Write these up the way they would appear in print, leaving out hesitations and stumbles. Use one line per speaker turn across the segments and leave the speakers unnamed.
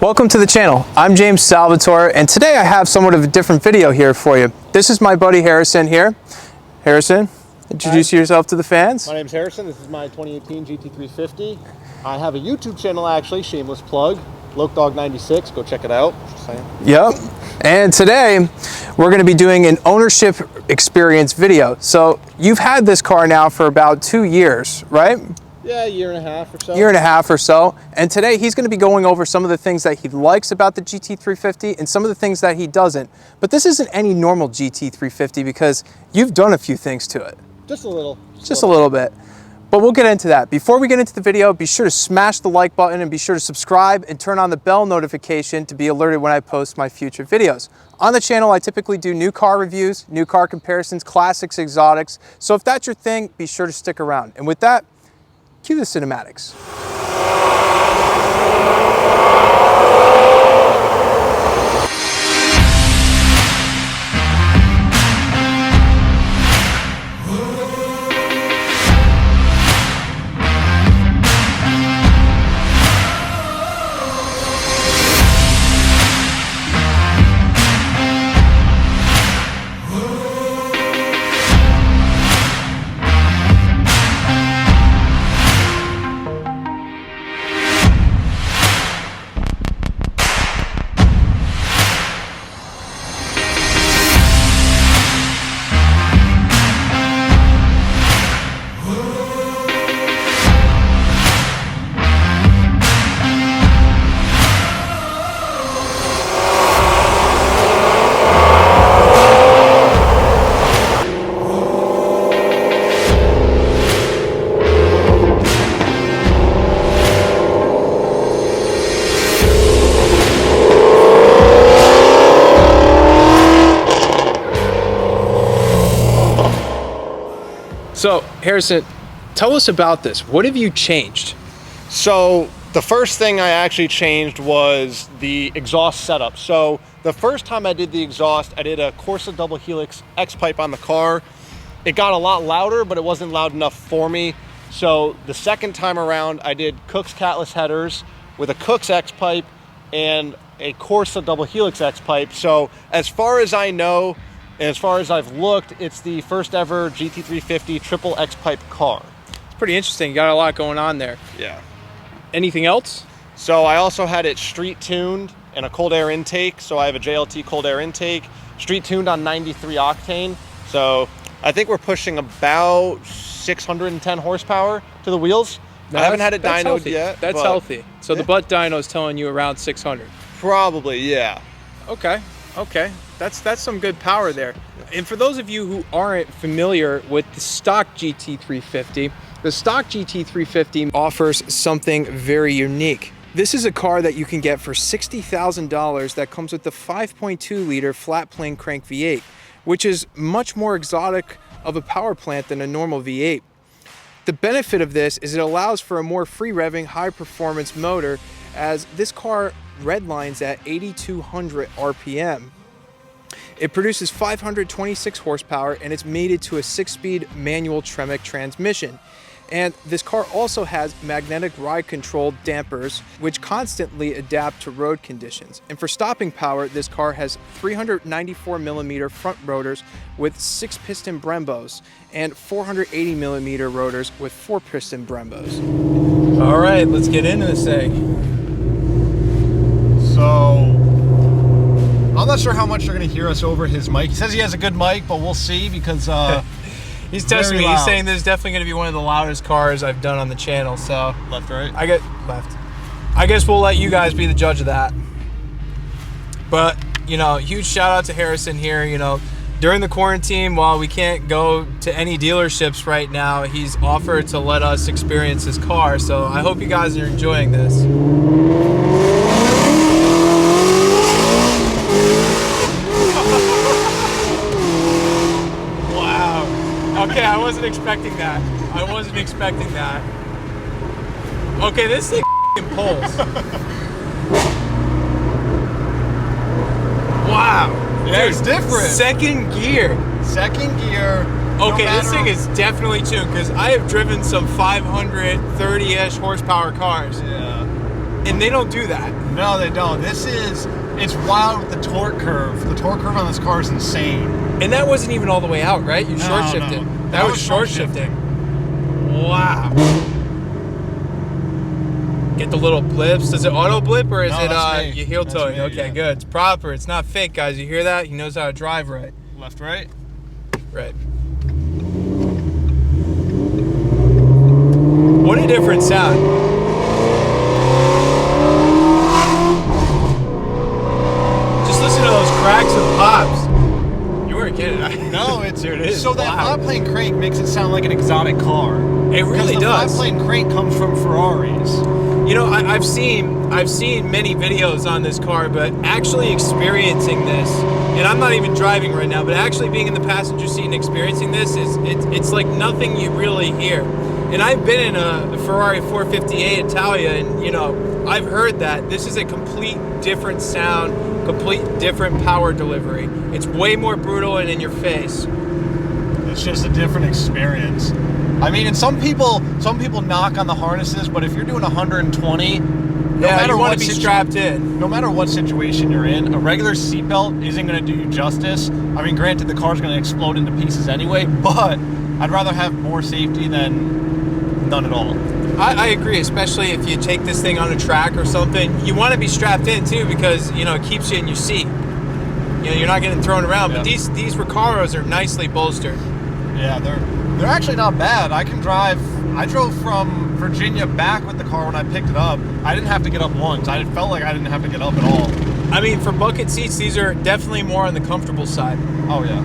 Welcome to the channel. I'm James Salvatore, and today I have somewhat of a different video here for you. This is my buddy Harrison here. Harrison, introduce yourself to the fans.
My name's Harrison. This is my 2018 GT350. I have a YouTube channel actually, shameless plug, LokeDog96. Go check it out. Just saying.
Yep. And today we're going to be doing an ownership experience video. So you've had this car now for about 2 years, right?
Yeah, a year and a half or so.
Year and a half or so. And today he's going to be going over some of the things that he likes about the GT350 and some of the things that he doesn't. But this isn't any normal GT350 because you've done a few things to it.
Just a little.
Just a little bit. But we'll get into that. Before we get into the video, be sure to smash the like button and be sure to subscribe and turn on the bell notification to be alerted when I post my future videos. On the channel, I typically do new car reviews, new car comparisons, classics, exotics. So if that's your thing, be sure to stick around. And with that, cue the cinematics. So, Harrison, tell us about this. What have you changed?
So the first thing I actually changed was the exhaust setup. So the first time I did the exhaust, I did a Corsa double helix X-pipe on the car. It got a lot louder, but it wasn't loud enough for me. So the second time around, I did Cook's catless headers with a Cook's X-pipe and a Corsa double helix X-pipe. So as far as I know, and as far as I've looked, it's the first ever GT350 triple X-pipe car.
It's pretty interesting. You got a lot going on there.
Yeah.
Anything else?
So I also had it street tuned and a cold air intake. So I have a JLT cold air intake, street tuned on 93 octane. So I think we're pushing about 610 horsepower to the wheels. I haven't had it dynoed yet.
That's healthy. So
yeah.
The butt dyno is telling you around 600.
Probably, yeah.
Okay. That's some good power there. And for those of you who aren't familiar with the stock GT350, the stock GT350 offers something very unique. This is a car that you can get for $60,000 that comes with the 5.2 liter flat plane crank V8, which is much more exotic of a power plant than a normal V8. The benefit of this is it allows for a more free revving, high performance motor, as this car redlines at 8,200 RPM. It produces 526 horsepower and it's mated to a 6-speed manual Tremec transmission. And this car also has magnetic ride control dampers which constantly adapt to road conditions. And for stopping power, this car has 394mm front rotors with 6-piston Brembos and 480mm rotors with 4-piston Brembos. All right, let's get into this thing.
So I'm not sure how much you're going to hear us over his mic. He says he has a good mic, but we'll see because
he's testing me. He's saying this is definitely going to be one of the loudest cars I've done on the channel. So
left, right?
I get left. I guess we'll let you guys be the judge of that. But, you know, huge shout out to Harrison here. You know, during the quarantine, while we can't go to any dealerships right now, he's offered to let us experience his car. So I hope you guys are enjoying this. Okay, I wasn't expecting that. Okay, this thing pulls. Wow.
Yeah, it's different.
Second gear.
Second gear.
Okay, this thing is definitely tuned because I have driven some 530-ish horsepower cars.
Yeah.
And they don't do that.
No, they don't. It's wild with the torque curve. The torque curve on this car is insane.
And that wasn't even all the way out, right? You short shifted.
No.
That was short shifting. Wow. Get the little blips. Does it auto blip or is it you heel towing? Okay, good. It's proper. It's not fake, guys. You hear that? He knows how to drive right.
Left, right?
Right. What a different sound. Just listen to those cracks and pops. You weren't kidding.
No, it's
Dude, it is
so that
loud.
flat plane crank makes it sound like an exotic car.
It really
the
does.
Flat plane crank comes from Ferraris.
You know, I've seen many videos on this car, but actually experiencing this, and I'm not even driving right now, but actually being in the passenger seat and experiencing this it's like nothing you really hear. And I've been in a Ferrari 458 Italia, and you know, I've heard that this is a complete different sound, complete different power delivery. It's way more brutal and in your face.
It's just a different experience. I mean, and some people knock on the harnesses, but if you're doing 120, no matter
you want
what
to be strapped in.
No matter what situation you're in, a regular seatbelt isn't going to do you justice. I mean, granted, the car's going to explode into pieces anyway, but I'd rather have more safety than none at all.
I agree, especially if you take this thing on a track or something. You want to be strapped in too because, you know, it keeps you in your seat. You know, you're not getting thrown around.
Yeah.
But these Recaros are nicely bolstered.
Yeah, they're actually not bad. I drove from Virginia back with the car when I picked it up. I didn't have to get up once. I felt like I didn't have to get up at all.
I mean, for bucket seats, these are definitely more on the comfortable side.
Oh, yeah.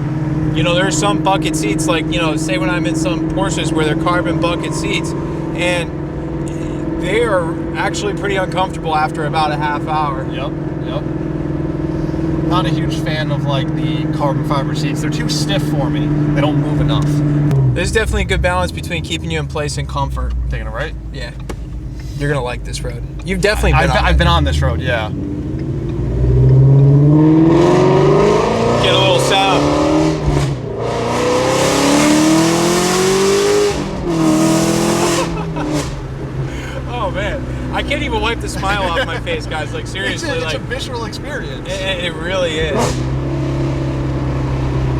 You know, there are some bucket seats, like, you know, say when I'm in some Porsches where they're carbon bucket seats, and they are actually pretty uncomfortable after about a half hour.
Yep. Not a huge fan of, like, the carbon fiber seats. They're too stiff for me. They don't move enough.
There's definitely a good balance between keeping you in place and comfort.
Taking it right?
Yeah. You're going to like this road. You've definitely been on it.
I've been on this road, yeah.
Get a little sound. Oh man, I can't even wipe the smile off my face, guys. Like seriously,
it's a visceral experience.
It really is.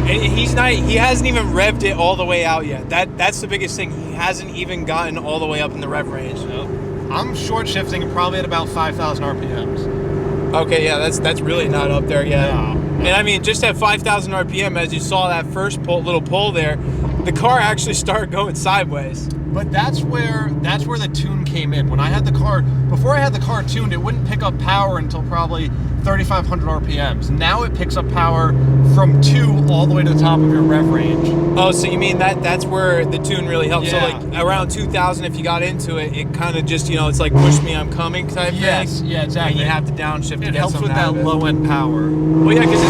And he hasn't even revved it all the way out yet. That's the biggest thing. He hasn't even gotten all the way up in the rev range.
Yep. I'm short shifting probably at about 5,000 RPMs.
Okay, yeah, that's really not up there yet.
No.
And I mean, just at 5,000 RPM, as you saw that first little pull there, the car actually started going sideways.
But that's where the tune came in. When I had the car, before I had the car tuned, it wouldn't pick up power until probably 3,500 RPMs. Now it picks up power from 2 all the way to the top of your rev range.
Oh, so you mean that's where the tune really helps?
Yeah.
So like around 2,000, if you got into it, it kind of just, you know, it's like push me, I'm coming type thing.
Yes, yeah, exactly.
And you have to downshift to
It
get
helps
something
with that
out of it.
low end power.
Well, yeah, because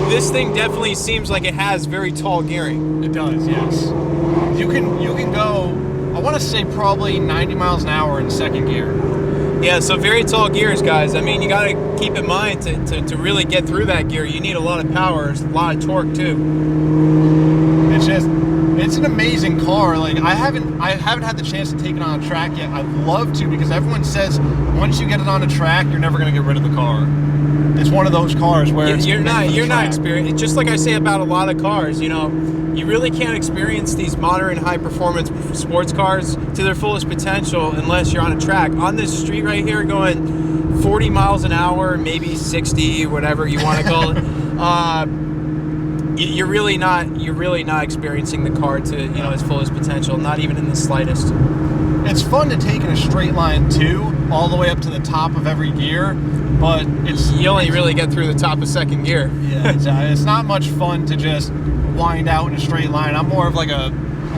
this thing definitely seems like it has very tall gearing.
It does, yes. You can go, I want to say probably 90 miles an hour in second gear.
Yeah, so very tall gears, guys. I mean, you got to keep in mind to really get through that gear, you need a lot of power, a lot of torque too.
It's an amazing car. Like I haven't had the chance to take it on a track yet. I'd love to because everyone says once you get it on a track, you're never going to get rid of the car. It's one of those cars where
you're not experienced. Just like I say about a lot of cars, you know, you really can't experience these modern high performance sports cars to their fullest potential unless you're on a track. On this street right here going 40 miles an hour, maybe 60, whatever you want to call it, you're really not experiencing the car to, you know, its fullest potential, not even in the slightest.
It's fun to take in a straight line too, all the way up to the top of every gear, but
you only really get through the top of second gear.
Yeah, it's not much fun to just wind out in a straight line. I'm more of like a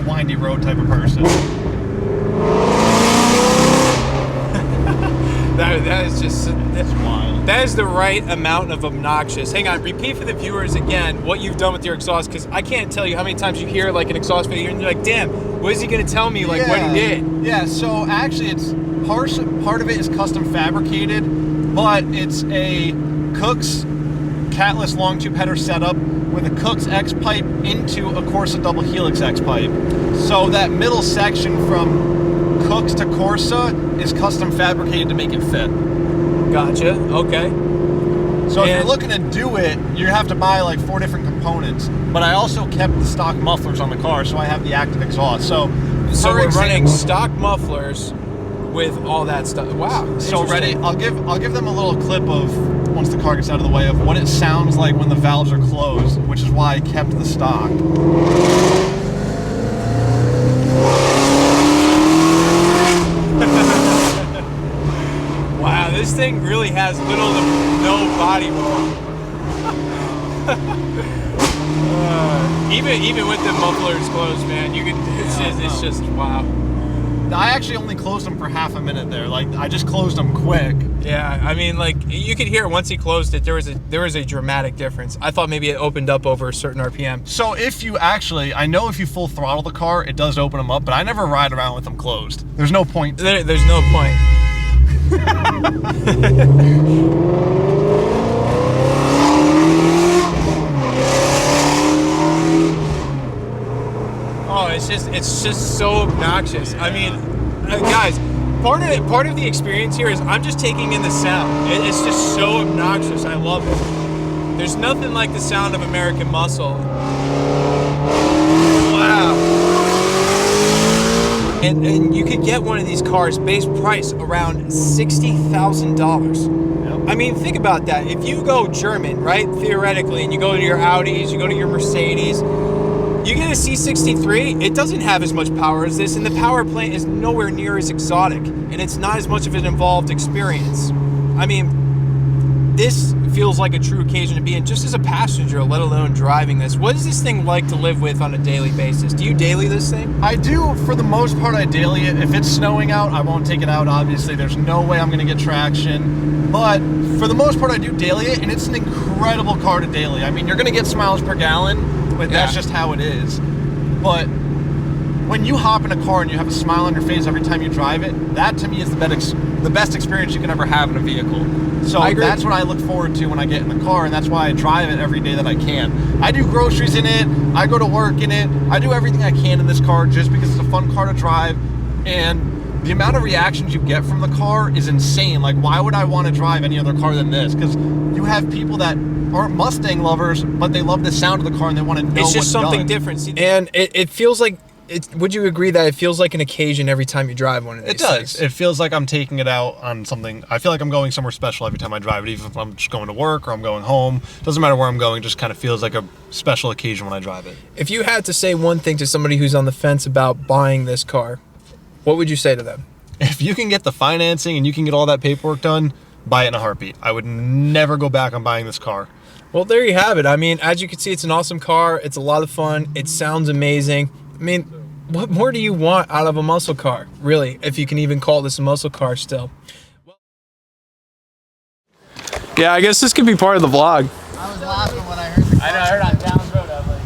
windy road type of person.
That is just
that's wild.
That is the right amount of obnoxious. Hang on, repeat for the viewers again what you've done with your exhaust, because I can't tell you how many times you hear like an exhaust video and you're like, damn, what is he going to tell me like what he did?
Yeah, so actually it's part of it is custom fabricated, but it's a Cook's catless long tube header setup with a Cook's X pipe into a Corsa double helix X pipe. So that middle section from cooks to Corsa is custom fabricated to make it fit.
Gotcha. Okay.
So if you're looking to do it, you have to buy like 4 different components. But I also kept the stock mufflers on the car, so I have the active exhaust. So
we're running stock mufflers with all that stuff. Wow.
So ready? I'll give them a little clip of, once the car gets out of the way, of what it sounds like when the valves are closed, which is why I kept the stock.
Wow, this thing really has little to no body roll. Even with the mufflers closed, man, you can. It's just wow.
I actually only closed them for half a minute there. Like I just closed them quick.
Yeah, I mean, like you could hear once he closed it, there was a dramatic difference. I thought maybe it opened up over a certain RPM.
So if you actually, I know if you full throttle the car, it does open them up, but I never ride around with them closed. There's no point.
There's no point. Oh, it's just so obnoxious. I mean, guys, part of the experience here is I'm just taking in the sound. It's just so obnoxious. I love it. There's nothing like the sound of American muscle. Wow. And you could get one of these cars base price around $60,000. Yep. I mean, think about that. If you go German, right, theoretically, and you go to your Audis, you go to your Mercedes, you get a C63, it doesn't have as much power as this, and the power plant is nowhere near as exotic, and it's not as much of an involved experience. I mean, this feels like a true occasion to be in just as a passenger, let alone driving this. What is this thing like to live with on a daily basis? Do you daily this thing?
I do, for the most part, I daily it. If it's snowing out, I won't take it out, obviously. There's no way I'm gonna get traction. But for the most part, I do daily it, and it's an incredible car to daily. I mean, you're gonna get miles per gallon, but that's just how it is. But when you hop in a car and you have a smile on your face every time you drive it, that to me is the best experience you can ever have in a vehicle. So that's what I look forward to when I get in the car, and that's why I drive it every day that I can. I do groceries in it, I go to work in it, I do everything I can in this car just because it's a fun car to drive, and the amount of reactions you get from the car is insane. Like, why would I want to drive any other car than this? Because you have people that aren't Mustang lovers, but they love the sound of the car and they want to know
it's just something different. And it feels like, would you agree that it feels like an occasion every time you drive one of these things?
It feels like I'm taking it out on something. I feel like I'm going somewhere special every time I drive it, even if I'm just going to work or I'm going home. Doesn't matter where I'm going, it just kind of feels like a special occasion when I drive it.
If you had to say one thing to somebody who's on the fence about buying this car, what would you say to them?
If you can get the financing and you can get all that paperwork done, buy it in a heartbeat. I would never go back on buying this car.
Well, there you have it. I mean, as you can see, it's an awesome car. It's a lot of fun. It sounds amazing. I mean, what more do you want out of a muscle car, really, if you can even call this a muscle car still? Yeah, I guess this could be part of the vlog.
I was laughing when I heard the car.
I heard on Downs Road. I was like,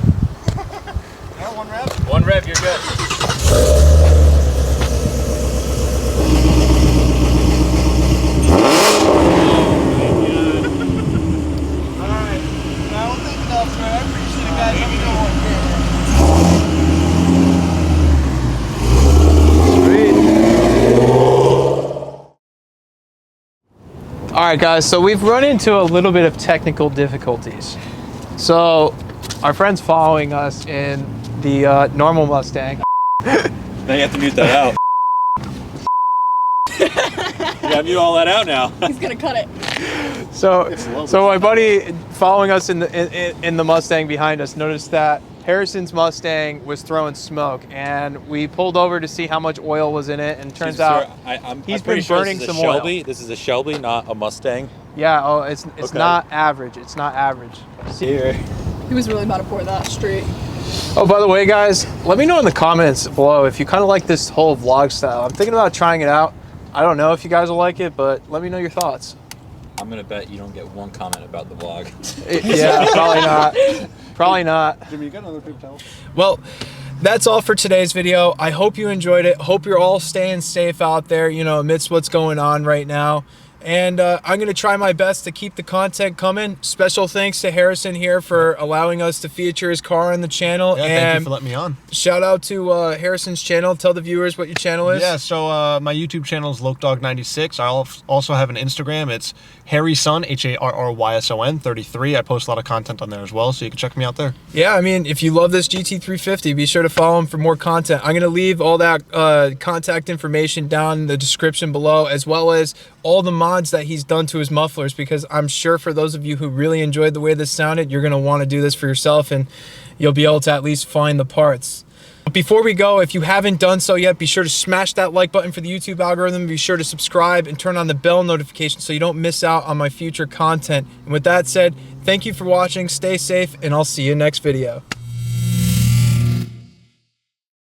yeah, one rev?
One rev, you're good.
Alright, I don't think enough, bro. I appreciate it, guys. Let me know what you're.
Alright guys, so we've run into a little bit of technical difficulties. So our friend's following us in the normal Mustang.
Now you have to mute that out. You gotta mute all that out now.
He's gonna cut it.
So my buddy following us in the Mustang behind us noticed that Harrison's Mustang was throwing smoke, and we pulled over to see how much oil was in it, and it turns out he's been burning some oil.
This is a Shelby, not a Mustang.
Yeah, oh, it's
Okay.
not average. It's not average. See here.
He was really about to pour that straight.
Oh, by the way, guys, let me know in the comments below if you kind of like this whole vlog style. I'm thinking about trying it out. I don't know if you guys will like it, but let me know your thoughts.
I'm gonna bet you don't get one comment about the vlog.
Yeah, probably not. Probably not.
Jimmy, you got another paper towel?
Well, that's all for today's video. I hope you enjoyed it. Hope you're all staying safe out there, you know, amidst what's going on right now. And I'm going to try my best to keep the content coming. Special thanks to Harrison here for allowing us to feature his car on the channel.
Yeah,
and
thank you for letting me on.
Shout out to Harrison's channel. Tell the viewers what your channel is.
Yeah, so my YouTube channel is LokeDog96. I also have an Instagram. It's Harryson, Harryson 33. I post a lot of content on there as well, so you can check me out there.
Yeah, I mean, if you love this GT350, be sure to follow him for more content. I'm going to leave all that contact information down in the description below, as well as all the mods that he's done to his mufflers, because I'm sure for those of you who really enjoyed the way this sounded, you're going to want to do this for yourself, and you'll be able to at least find the parts. But before we go, if you haven't done so yet, be sure to smash that like button for the YouTube algorithm. Be sure to subscribe and turn on the bell notification so you don't miss out on my future content. And with that said, thank you for watching, stay safe, and I'll see you next video.